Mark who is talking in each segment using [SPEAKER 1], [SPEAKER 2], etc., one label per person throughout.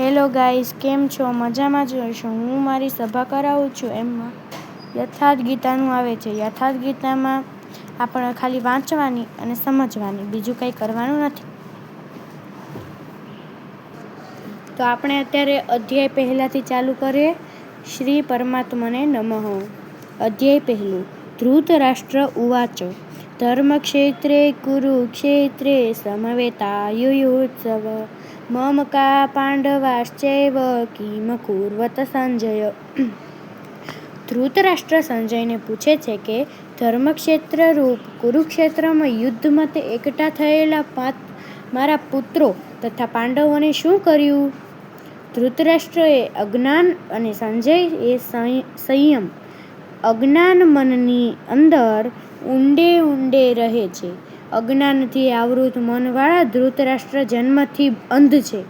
[SPEAKER 1] Hello guys, કેમ છો? મજામાં જ હશો. હું મારી સભા કરાવું છું. એમાં યથાર્થ ગીતાનું આવે છે. યથાર્થ ગીતામાં આપણે ખાલી વાંચવાની અને સમજવાની, બીજું કંઈ કરવાનું નથી. તો આપણે અત્યારે અધ્યાય પહેલાથી ચાલુ કરીએ. શ્રી પરમાત્મને નમઃ. અધ્યાય પહેલું. ધૃતરાષ્ટ્ર ઉવાચ ધર્મક્ષેત્રે કુરુક્ષેત્રે સમવેતાયુયુત્સવ મમ કા પાંડવાશ્ચૈવ કિમ કુર્વત સંજય. ધૃતરાષ્ટ્ર સંજયને પૂછે છે કે ધર્મક્ષેત્ર રૂપ કુરુક્ષેત્રમાં યુદ્ધ માટે એકઠા થયેલા મારા પુત્રો તથા પાંડવોને શું કર્યું? ધૃતરાષ્ટ્ર એ અજ્ઞાન અને સંજય એ સંયમ. અજ્ઞાન મનની અંદર ઊંડે ઊંડે રહે છે. અજ્ઞાનથી આવૃત મનવાળા ધૃતરાષ્ટ્ર જન્મથી અંધ છે,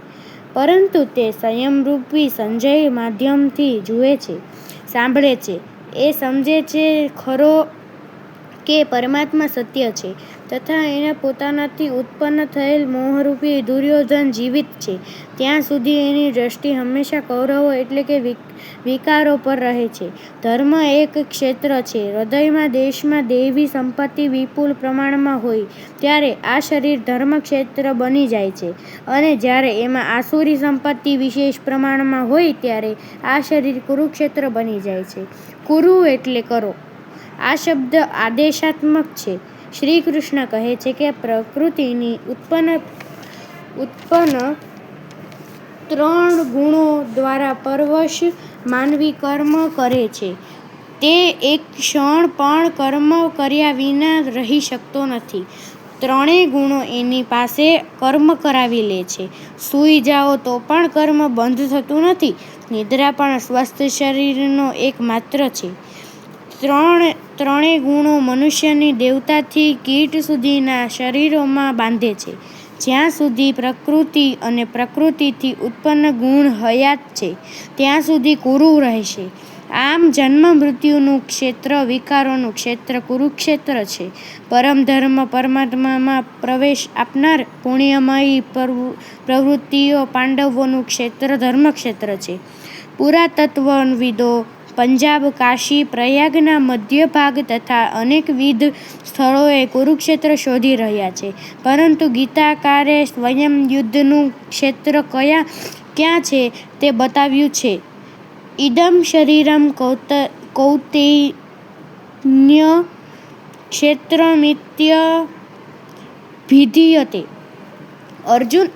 [SPEAKER 1] પરંતુ તે સંયમરૂપી સંજય માધ્યમથી જુએ છે, સાંભળે છે. એ સમજે છે ખરો કે પરમાત્મા સત્ય છે તથા એના પોતાનાથી ઉત્પન્ન થયેલ મોહરૂપી દુર્યોધન જીવિત છે. ત્યાં સુધી એની દ્રષ્ટિ હંમેશા કૌરવો એટલે કે વિકારો પર રહે છે. ધર્મ એક ક્ષેત્ર છે. હૃદયમાં દેશમાં દૈવી સંપત્તિ વિપુલ પ્રમાણમાં હોય ત્યારે આ શરીર ધર્મક્ષેત્ર બની જાય છે, અને જ્યારે એમાં આસુરી સંપત્તિ વિશેષ પ્રમાણમાં હોય ત્યારે આ શરીર કુરુક્ષેત્ર બની જાય છે. કુરુ એટલે કરો. આ શબ્દ આદેશાત્મક છે. શ્રી કૃષ્ણ કહે છે કે પ્રકૃતિની ઉત્પન્ન 3 ગુણો દ્વારા પરવશ માનવી કર્મ કરે છે. તે એક ક્ષણ પણ કર્મ કર્યા વિના રહી શકતો નથી. 3 ગુણો એની પાસે કર્મ કરાવી લે છે. સૂઈ જાઓ તો પણ કર્મ બંધ થતું નથી. નિદ્રા પણ સ્વસ્થ શરીરનો એક માત્ર છે. 3 ગુણો મનુષ્યની દેવતાથી કીટ સુધીના શરીરોમાં બાંધે છે. જ્યાં સુધી પ્રકૃતિ અને પ્રકૃતિથી ઉત્પન્ન ગુણ હયાત છે ત્યાં સુધી કુરુ રહેશે. આમ જન્મ મૃત્યુનું ક્ષેત્ર, વિકારોનું ક્ષેત્ર કુરુક્ષેત્ર છે. પરમ ધર્મ પરમાત્મામાં પ્રવેશ આપનાર પુણ્યમયી પ્રવૃત્તિઓ પાંડવોનું ક્ષેત્ર ધર્મક્ષેત્ર છે. પુરાતત્વવિદો પંજાબ, કાશી, પ્રયાગના મધ્ય ભાગ તથા અનેકવિધ સ્થળોએ કુરુક્ષેત્ર શોધી રહ્યા છે, પરંતુ ગીતાકારે સ્વયં યુદ્ધનું ક્ષેત્ર ક્યાં છે તે બતાવ્યું છે. ઇદં શરીરં કૌંતેય ક્ષેત્રમિત્યભિધીયતે. અર્જુન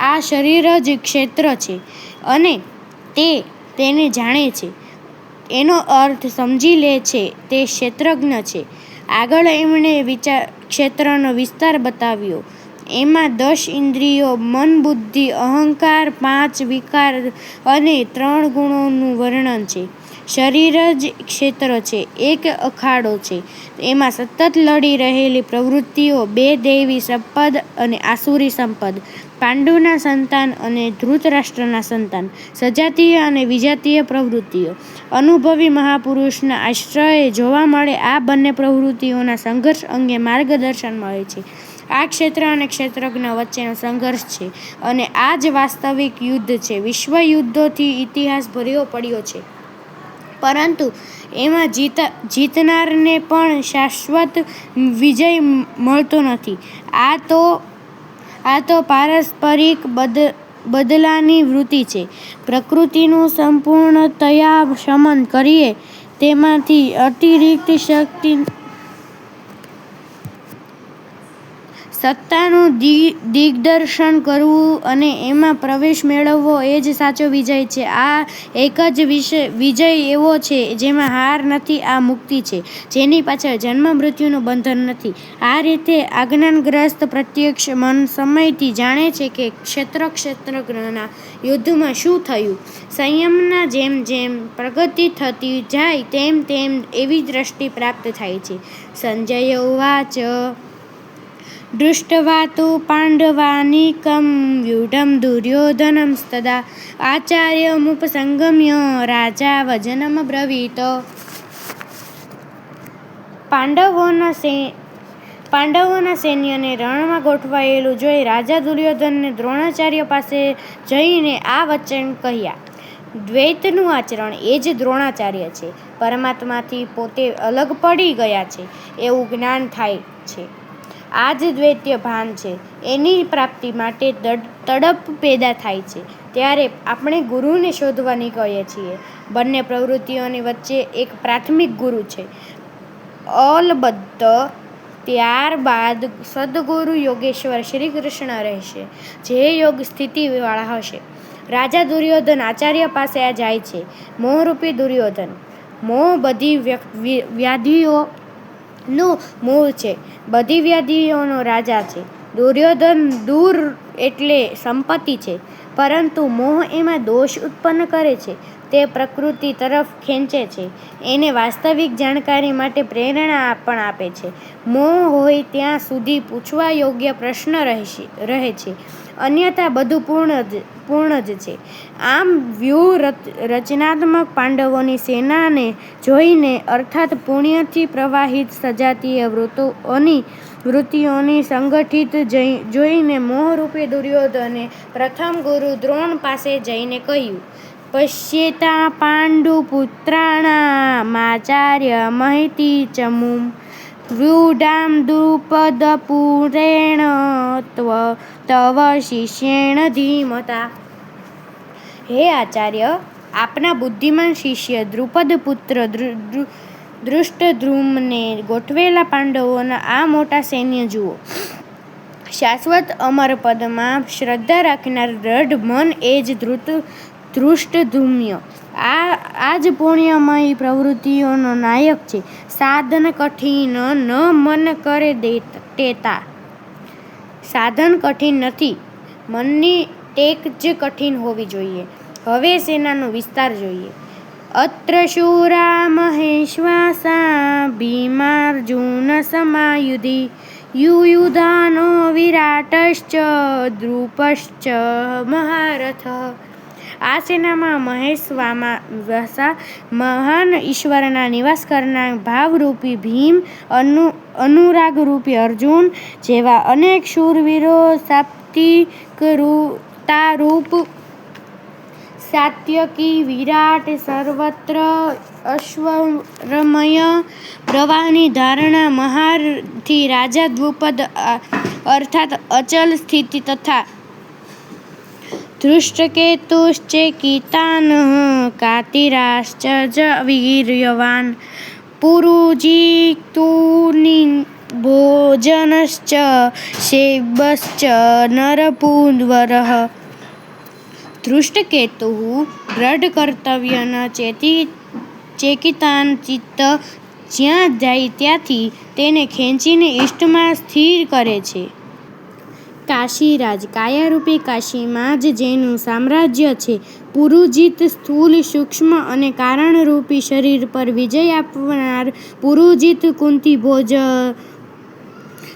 [SPEAKER 1] આ શરીર જ ક્ષેત્ર છે અને તેને જાણે છે, એનો અર્થ સમજી લે છે તે ક્ષેત્રજ્ઞ છે. આગળ એમણે ક્ષેત્રનો વિસ્તાર બતાવ્યો. એમાં 10 ઇન્દ્રિયો, મન, બુદ્ધિ, અહંકાર, 5 વિકાર અને 3 ગુણોનું વર્ણન છે. શરીર જ ક્ષેત્ર છે, એક અખાડો છે. એમાં સતત લડી રહેલી પ્રવૃત્તિઓ, 2 દૈવી સંપદ અને આસુરી સંપદ, પાંડુના સંતાન અને ધૃતરાષ્ટ્રના સંતાન, સજાતીય અને વિજાતીય પ્રવૃત્તિઓ, અનુભવી મહાપુરુષના આશ્રયે જોવા મળે. આ બંને પ્રવૃત્તિઓના સંઘર્ષ અંગે માર્ગદર્શન મળે છે. આ ક્ષેત્ર અને ક્ષેત્રજ્ઞ વચ્ચેનો સંઘર્ષ છે, અને આ જ વાસ્તવિક યુદ્ધ છે. વિશ્વયુદ્ધોથી ઇતિહાસ ભર્યો પડ્યો છે, પરંતુ એમાં જીતનારને પણ શાશ્વત વિજય મળતો નથી. આ તો પારસ્પરિક બદલાની વૃત્તિ છે. પ્રકૃતિનું સંપૂર્ણતયા શમન કરીએ, તેમાંથી અતિરિક્ત સત્તાનું દિગ્દર્શન કરવું અને એમાં પ્રવેશ મેળવવો એ જ સાચો વિજય છે. આ એક જ વિજય એવો છે જેમાં હાર નથી. આ મુક્તિ છે જેની પાછળ જન્મ મૃત્યુનું બંધન નથી. આ રીતે આજ્ઞાનગ્રસ્ત પ્રત્યક્ષ મન સમયથી જાણે છે કે ક્ષેત્રજ્ઞના યુદ્ધમાં શું થયું. સંયમના જેમ જેમ પ્રગતિ થતી જાય તેમ તેમ એવી દ્રષ્ટિ પ્રાપ્ત થાય છે. સંજય ઉવાચ દૃષ્ટવા તુ પાંડવાનીકં વ્યૂઢં દુર્યોધનંસ્તદા આચાર્યમુપસંગમ્ય રાજા વચનમબ્રવીત. પાંડવોના પાંડવોના સૈન્યને રણમાં ગોઠવાયેલું જોઈ રાજા દુર્યોધનને દ્રોણાચાર્ય પાસે જઈને આ વચન કહ્યા. દ્વૈતનું આચરણ એ જ દ્રોણાચાર્ય છે. પરમાત્માથી પોતે અલગ પડી ગયા છે એવું જ્ઞાન થાય છે. આ જ દ્વૈત્ય ભાન છે. એની પ્રાપ્તિ માટે તડપ પેદા થાય છે. ત્યારે આપણે ગુરુને શોધવા નીકળીએ છીએ. બંને પ્રવૃત્તિઓની વચ્ચે એક પ્રાથમિક ગુરુ છે. અલબત્ત ત્યારબાદ સદગુરુ યોગેશ્વર શ્રી કૃષ્ણ રહેશે, જે યોગ સ્થિતિવાળા હશે. રાજા દુર્યોધન આચાર્ય પાસે જાય છે. મોહરૂપી દુર્યોધન. મોહ બધી વ્યાધિઓનું મૂળ છે, બધી વ્યાધિઓનો રાજા છે. દુર્યોધન દૂર એટલે સંપત્તિ છે, પરંતુ મોહ એમાં દોષ ઉત્પન્ન કરે છે. તે પ્રકૃતિ તરફ ખેંચે છે, એને વાસ્તવિક જાણકારી માટે પ્રેરણા પણ આપે છે. મોહ હોય ત્યાં સુધી પૂછવા યોગ્ય પ્રશ્ન રહે છે, અન્યથા બધું પૂર્ણ જ છે. આમ વ્યૂહ રચનાત્મક પાંડવોની સેનાને જોઈને, અર્થાત પુણ્યથી પ્રવાહિત સજાતીય વૃત્તિઓની સંગઠિત જોઈને મોહરૂપી દુર્યોધને પ્રથમ ગુરુ દ્રોણ પાસે જઈને કહ્યું, પશ્યેતા પાંડુપુત્રાણામાચાર્ય મહિતિ ચમું વ્યુઢાં દ્રુપદપુત્રેણ તવ શિષ્યેણ ધીમતા. હે આચાર્ય, આપના બુદ્ધિમાન શિષ્ય દ્રુપદ પુત્ર ધૃષ્ટદ્યુમ્ને ગોઠવેલા પાંડવોના આ મોટા સૈન્ય જુઓ. શાશ્વત અમરપદમાં શ્રદ્ધા રાખનાર દ્રઢ મન એ જ ધૃષ્ટદ્યુમ્ન. આ જ પુણ્યમયી પ્રવૃત્તિઓનો નાયક છે. સાધન કઠિન ન મન કરે ટેતા. સાધન કઠિન નથી, મનની ટેક જ કઠિન હોવી જોઈએ. હવે સેનાનો વિસ્તાર જોઈએ. અત્ર શૂરા મહેશ્વાસા ભીમાર્જુન સમાયુધિ યુયુધાનો વિરાટશ્ચ દ્રુપશ્ચ મહારથઃ. આ સેનામાં મહેશ્વાસા મહાન ઈશ્વરના નિવાસ કરનાર ભાવરૂપી ભીમ, અનુરાગરૂપી અર્જુન જેવા અનેક શૂરવીરો, સાત્વિકતારૂપ સાત્યકી વિરાટ, સર્વત્ર ઐશ્વર્યમય પ્રવાહની ધારણા મહારથી રાજા દ્રુપદ અર્થાત અચલ સ્થિતિ તથા ધૃષ્ટકેતુશ્ચેકિતાનઃ કાતિરાશ્ચ વીર્યવાન પુરુજીતુર્નિભોજનશ્ચ શૈબશ્ચ નરપુંવરઃ. ધૃષ્ટકેતુઃ દ્રઢ કર્તવ્યન ચેકિતાન ચિત્ત જ્યાં જાય ત્યાંથી તેને ખેંચીને ઇષ્ટમાં સ્થિર કરે છે. કાશીરાજ કાયારૂપી કાશીમાં જ જેનું સામ્રાજ્ય છે. પુરુજીત સ્થૂલ, સૂક્ષ્મ અને કારણરૂપી શરીર પર વિજય આપનાર પુરુજીત કુંતીભોજ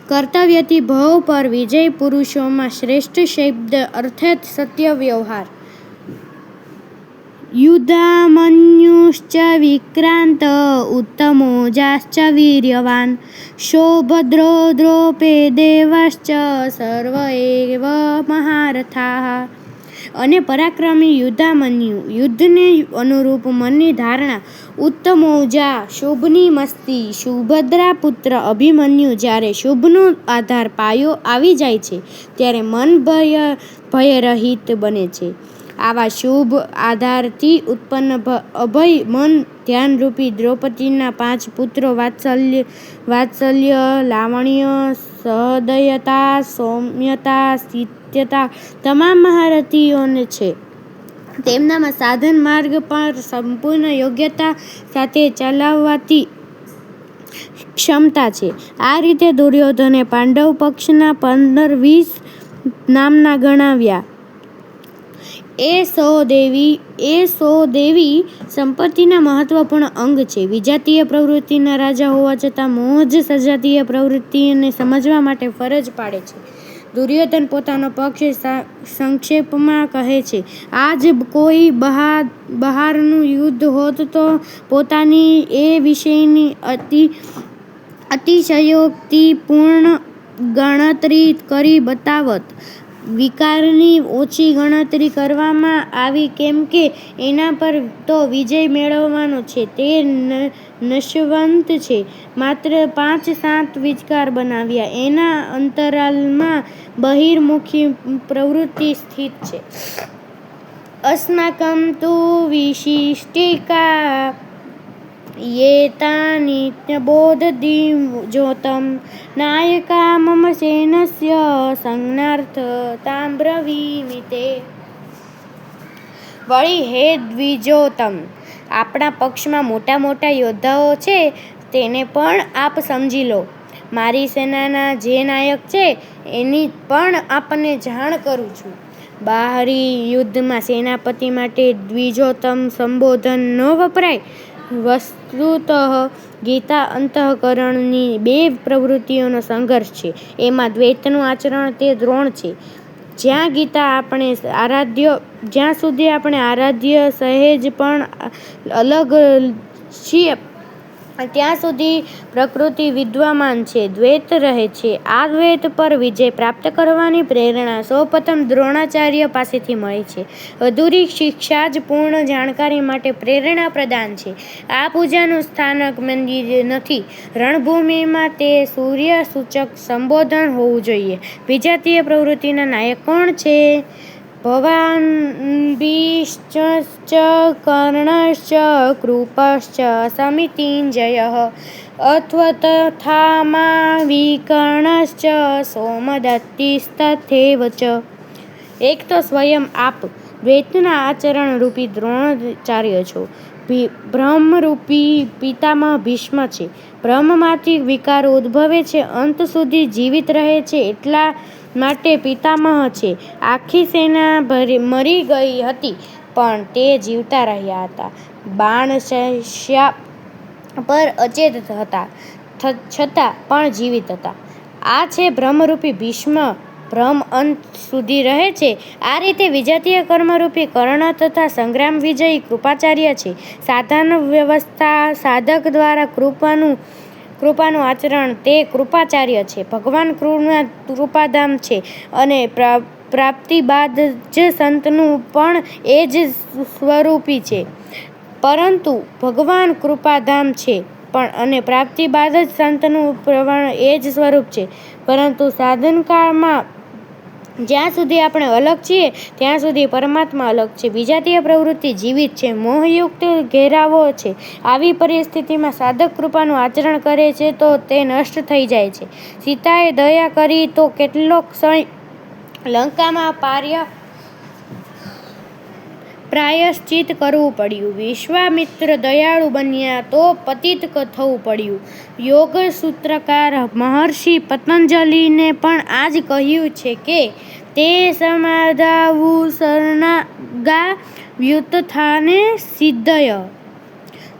[SPEAKER 1] કર્તવ્યથી ભવ પર વિજય. પુરુષોમાં શ્રેષ્ઠ શૈબ અર્થાત સત્ય વ્યવહાર. યુધામન્યુશ્ચ વિક્રાંત ઉત્તમોજાશ્ચ વીર્યવાન સૌભદ્રો દ્રૌપદેવશ્ચ સર્વ એવ મહારથાઃ. અને પરાક્રમી યુધામન્યુ, યુદ્ધને અનુરૂપ મનની ધારણા. ઉત્તમૌજા શુભની મસ્તી. સુભદ્રા પુત્ર અભિમન્યુ. જ્યારે શુભનો આધાર પાયો આવી જાય છે ત્યારે મન ભયરહિત બને છે. આવા શુભ આધારથી ઉત્પન્ન અભય મન ધ્યાનરૂપી દ્રૌપદીના 5 પુત્રો વાત્સલ્ય, લાવણ્ય, સહૃદયતા, સૌમ્યતા, શીત્યતા તમામ મહારથીઓને છે. તેમનામાં સાધન માર્ગ પર સંપૂર્ણ યોગ્યતા સાથે ચાલવાની ક્ષમતા છે. આ રીતે દુર્યોધને પાંડવ પક્ષના 15-20 નામના ગણાવ્યા. એ સો દેવી સંપત્તિના મહત્વપૂર્ણ અંગ છે. વિજાતીય પ્રવૃત્તિના રાજા હોવા છતાં મોહ જ સજાતીય પ્રવૃત્તિને સમજવા માટે ફરજ પાડે છે. દુર્યોધન પોતાનો પક્ષ સંક્ષેપમાં કહે છે, આજ કોઈ બહારનું યુદ્ધ હોત તો પોતાની એ વિષયની અતિશયોક્તિપૂર્ણ ગણતરી કરી બતાવત. વિકારની ઓછી ગણતરી કરવામાં આવી કેમ કે એના પર તો વિજય મેળવવાનો છે, તે નશવંત છે. માત્ર 5-7 વિકાર બનાવ્યા, એના અંતરાલમાં બહિર્મુખી પ્રવૃત્તિ સ્થિત છે. અસ્માકં તુ વિશિષ્ટિકા યેતા નિત્યબોધદ્વિજોતમ નાયકા મમ સેનસ્ય સંજ્ઞાર્થ તામ્બ્રવીમિ તે. વળી હે દ્વિજોતમ, આપણા પક્ષમાં મોટા મોટા યોદ્ધાઓ છે, તેને પણ આપ સમજી લો. મારી સેનાના જે નાયક છે એની પણ આપને જાણ કરું છું. બાહરી યુદ્ધમાં સેનાપતિ માટે દ્વિજોતમ સંબોધન ન વપરાય. વસ્તુતઃ ગીતા અંતઃકરણની 2 પ્રવૃત્તિઓનો સંઘર્ષ છે. એમાં દ્વૈતનું આચરણ તે દ્રોણ છે. જ્યાં સુધી આપણે આરાધ્ય સહેજ પણ અલગ છીએ ત્યાં સુધી પ્રકૃતિ વિદ્યમાન છે, દ્વૈત રહે છે. આ દ્વૈત પર વિજય પ્રાપ્ત કરવાની પ્રેરણા સૌપ્રથમ દ્રોણાચાર્ય પાસેથી મળે છે. અધૂરી શિક્ષા જ પૂર્ણ જાણકારી માટે પ્રેરણા પ્રદાન છે. આ પૂજાનું સ્થાનક મંદિર નથી, રણભૂમિમાં તે સૂર્યસૂચક સંબોધન હોવું જોઈએ. વિજાતીય પ્રવૃત્તિના નાયક કોણ છે? ભવાનભીશ્ચ, કર્ણશ્ચ, કૃપશ્ચ, સમિતિંજયઃ, અથ્વત્થામા વિકર્ણશ્ચ, સોમદત્તિસ્તથૈવ ચ. એક તો સ્વયં આપ દ્વૈતના આચરણ રૂપી દ્રોણાચાર્ય છો. બ્રહ્મરૂપી પિતામહ ભીષ્મ છે. બ્રહ્મમાંથી વિકારો ઉદ્ભવે છે, અંત સુધી જીવિત રહે છે, એટલા માટે પિતામહ છે. આખી સેના મરી ગઈ હતી પણ તે જીવતા રહ્યા હતા. બાણશૈયા પર અચેત હતા છતાં પણ જીવિત હતા. આ છે બ્રહ્મરૂપી ભીષ્મ, બ્રહ્મ અંત સુધી રહે છે. આ રીતે વિજાતીય કર્મરૂપી કર્ણ તથા સંગ્રામ વિજયી કૃપાચાર્ય છે. સાધન વ્યવસ્થા સાધક દ્વારા કૃપાનું આચરણ તે કૃપાચાર્ય છે. ભગવાન કૃપાધામ છે અને પ્રાપ્તિ બાદ જ સંતનું પણ એ જ સ્વરૂપી છે. પરંતુ ભગવાન કૃપાધામ છે અને પ્રાપ્તિ બાદ જ સંતનું પણ એ જ સ્વરૂપ છે. પરંતુ સાધનકાળમાં જ્યાં સુધી આપણે અલગ છીએ ત્યાં સુધી પરમાત્મા અલગ છે. વિજાતીય પ્રવૃત્તિ જીવિત છે, મોહયુક્ત ઘેરાવો છે. આવી પરિસ્થિતિમાં સાધક કૃપાનું આચરણ કરે છે તો તે નષ્ટ થઈ જાય છે. સીતાએ દયા કરી તો કેટલોક સમય લંકામાં પ્રાયશ્ચિત કરવું પડ્યું. વિશ્વામિત્ર દયાળુ બન્યા તો પતિત થવું પડ્યું. યોગસૂત્રકાર મહર્ષિ પતંજલિને પણ આ જ કહ્યું છે કે તે સમાધાવું શરણાગા વ્યુત્થાને સિદ્ધય.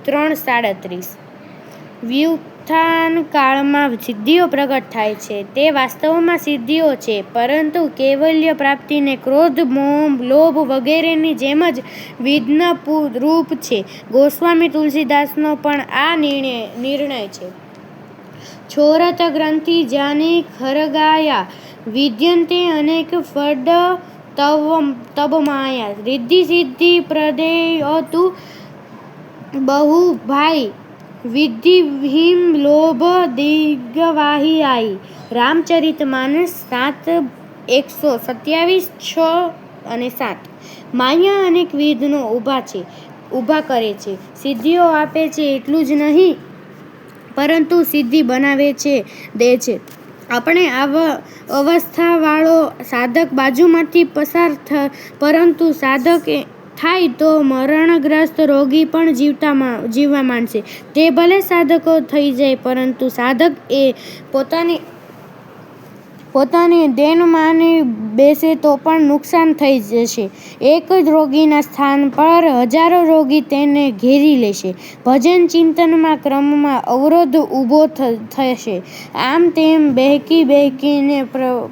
[SPEAKER 1] 3:37. વ્યુત્થાન કાળમાં સિદ્ધિઓ પ્રગટ થાય છે. તે વાસ્તવમાં સિદ્ધિઓ છે, પરંતુ કૈવલ્ય પ્રાપ્તિને ક્રોધ, મોહ, લોભ વગેરેની જેમ જ વિઘ્નરૂપ છે. ગોસ્વામી તુલસીદાસનો પણ આ નિર્ણય છે. છોરત ગ્રંથિ જાને ખરગાયા વિદ્યન્તે અનેક ફડ તબમાયા. રિદ્ધિ સિદ્ધિ પ્રદેયતુ બહુ ભાઈ વિદ્ધિ હિમ લોભ દિગ્વાહી આઈ. રામચરિતમાનસ 7:127-6-7. માયા અનેક વિઘ્નો ઊભા કરે છે, સિદ્ધિઓ આપે છે એટલું જ નહીં પરંતુ સિદ્ધિ બનાવે છે, દે છે. આપણે અવસ્થાવાળો સાધક બાજુમાંથી પસાર પરંતુ સાધક થાય તો મરણગ્રસ્ત રોગી પણ જીવવા માંડશે. તે ભલે સાધકો થઈ જાય પરંતુ સાધક એ પોતાની પોતાની દેન માની બેસે તો પણ નુકસાન થઈ જશે. એક જ રોગીના સ્થાન પર હજારો રોગી તેને ઘેરી લેશે. ભજન ચિંતનમાં ક્રમમાં અવરોધ ઊભો થશે. આમ તેમ બહેકીને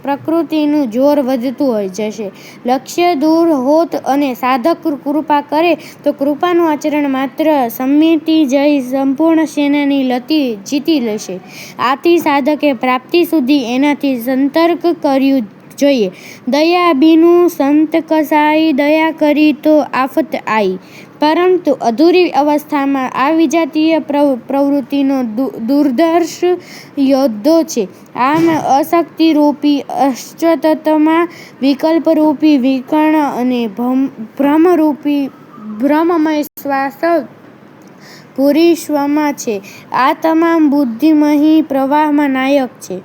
[SPEAKER 1] પ્રકૃતિનું જોર વધતું જશે. લક્ષ્ય દૂર હોત અને સાધક કૃપા કરે તો કૃપાનું આચરણ માત્ર સમેટી જઈ સંપૂર્ણ સેનાની લતી જીતી લેશે. આથી સાધકે પ્રાપ્તિ સુધી એનાથી સંતર્ક કર્યું જોઈએ. દયા બીનું સંત કસાઈ, દયા કરી તો આફત આઈ. પરંતુ અધૂરી અવસ્થામાં આ વિજાતીય પ્રવૃત્તિનો દુર્ધર્ષ યોદ્ધો છે. આમ અશક્તિરૂપી અશ્વત્થમાં વિકલ્પરૂપી વિકર્ણ અને ભ્રમમય શ્વાસ ભૂરિશ્વમાં છે. આ તમામ બુદ્ધિમયી પ્રવાહમાં નાયક છે.